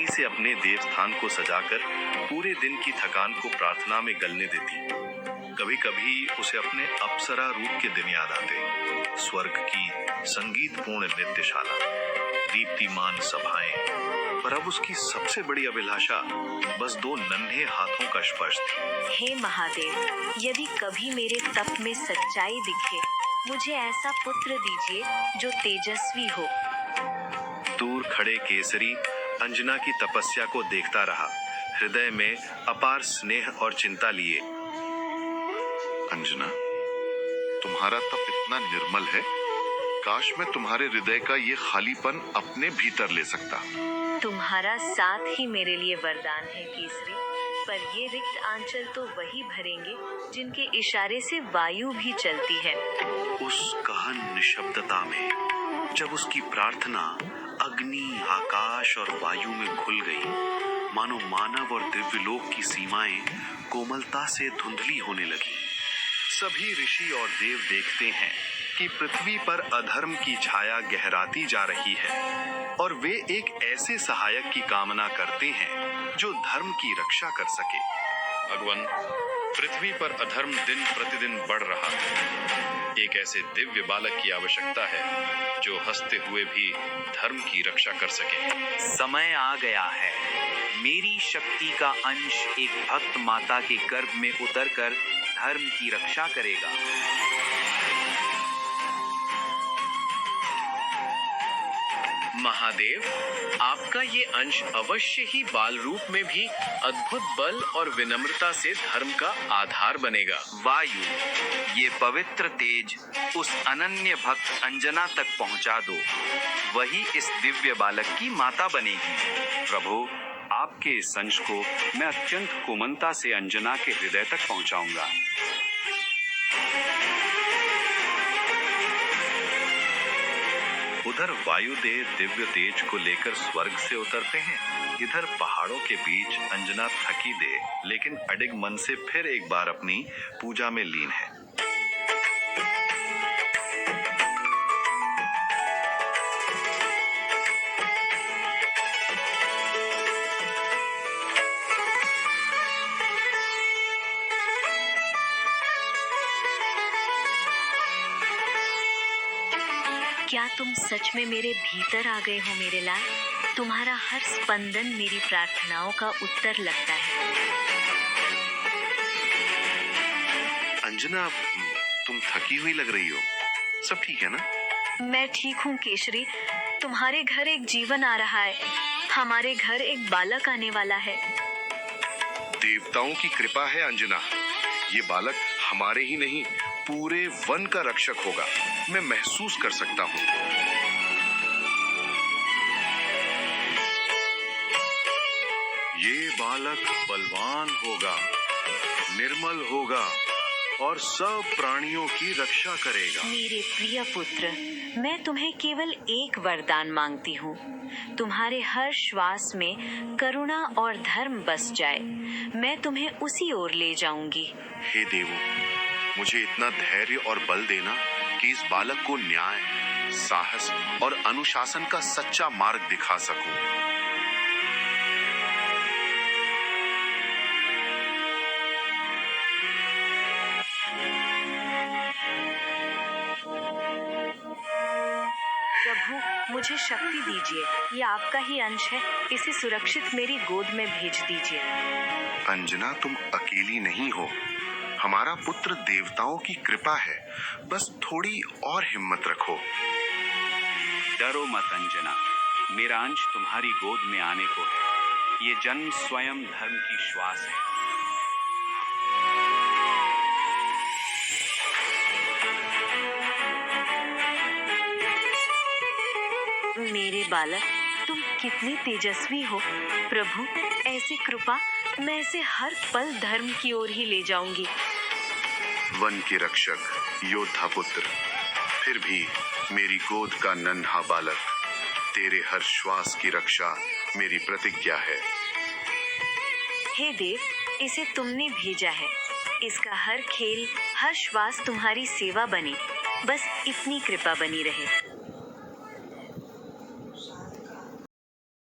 शांति से अपने देवस्थान को सजाकर पूरे दिन की थकान को प्रार्थना में गलने देती। कभी कभी उसे अपने अप्सरा रूप के दिन याद आते, स्वर्ग की संगीतपूर्ण नृत्यशाला, दीप्तिमान सभाएं, पर अब उसकी सबसे बड़ी अभिलाषा बस 2 नन्हे हाथों का स्पर्श थी। हे महादेव, यदि कभी मेरे तप में सच्चाई दिखे, मुझे ऐसा पुत्र दीजिए जो तेजस्वी हो। दूर खड़े केसरी अंजना की तपस्या को देखता रहा, हृदय में अपार स्नेह और चिंता लिए। अंजना, तुम्हारा तप इतना निर्मल है, काश मैं तुम्हारे हृदय का ये खालीपन अपने भीतर ले सकता। तुम्हारा साथ ही मेरे लिए वरदान है केसरी, पर ये रिक्त आंचल तो वही भरेंगे जिनके इशारे से वायु भी चलती है। उस गहन निशब्दता में जब उसकी प्रार्थना अग्नि, आकाश और वायु में घुल गई, मानो मानव और दिव्यलोक की सीमाएं कोमलता से धुंधली होने लगी। सभी ऋषि और देव देखते हैं कि पृथ्वी पर अधर्म की छाया गहराती जा रही है और वे एक ऐसे सहायक की कामना करते हैं जो धर्म की रक्षा कर सके। भगवान, पृथ्वी पर अधर्म दिन प्रतिदिन बढ़ रहा है। एक ऐसे दिव्य बालक की आवश्यकता है जो हंसते हुए भी धर्म की रक्षा कर सके। समय आ गया है। मेरी शक्ति का अंश एक भक्त माता के गर्भ में उतरकर धर्म की रक्षा करेगा। महादेव, आपका ये अंश अवश्य ही बाल रूप में भी अद्भुत बल और विनम्रता से धर्म का आधार बनेगा। वायु, ये पवित्र तेज उस अनन्य भक्त अंजना तक पहुंचा दो, वही इस दिव्य बालक की माता बनेगी। प्रभु, आपके इस अंश को मैं अत्यंत कोमलता से अंजना के हृदय तक पहुंचाऊंगा। उधर वायुदेव दिव्य तेज को लेकर स्वर्ग से उतरते हैं, इधर पहाड़ों के बीच अंजना थकी दे लेकिन अडिग मन से फिर एक बार अपनी पूजा में लीन है। क्या तुम सच में मेरे भीतर आ गए हो मेरे लाल? तुम्हारा हर स्पंदन मेरी प्रार्थनाओं का उत्तर लगता है। अंजना, तुम थकी हुई लग रही हो, सब ठीक है ना? मैं ठीक हूँ केशरी, तुम्हारे घर एक जीवन आ रहा है, हमारे घर एक बालक आने वाला है। देवताओं की कृपा है अंजना, ये बालक हमारे ही नहीं पूरे वन का रक्षक होगा, मैं महसूस कर सकता हूँ। ये बालक बलवान होगा, निर्मल होगा और सब प्राणियों की रक्षा करेगा। मेरे प्रिय पुत्र, मैं तुम्हें केवल एक वरदान मांगती हूँ, तुम्हारे हर श्वास में करुणा और धर्म बस जाए, मैं तुम्हें उसी ओर ले जाऊंगी। हे देवो, मुझे इतना धैर्य और बल देना कि इस बालक को न्याय, साहस और अनुशासन का सच्चा मार्ग दिखा सकूं। प्रभु, मुझे शक्ति दीजिए, ये आपका ही अंश है, इसे सुरक्षित मेरी गोद में भेज दीजिए। अंजना, तुम अकेली नहीं हो, हमारा पुत्र देवताओं की कृपा है, बस थोड़ी और हिम्मत रखो। डरो मत अंजना, मेरा अंश तुम्हारी गोद में आने को है। ये जन्म स्वयं धर्म की श्वास है। मेरे बालक, तुम कितने तेजस्वी हो। प्रभु, ऐसी कृपा, मैं इसे हर पल धर्म की ओर ही ले जाऊंगी। वन के रक्षक, योद्धा पुत्र, फिर भी मेरी गोद का नन्हा बालक, तेरे हर श्वास की रक्षा मेरी प्रतिज्ञा है। हे देव, इसे तुमने भेजा है, इसका हर खेल, हर श्वास तुम्हारी सेवा बने, बस इतनी कृपा बनी रहे।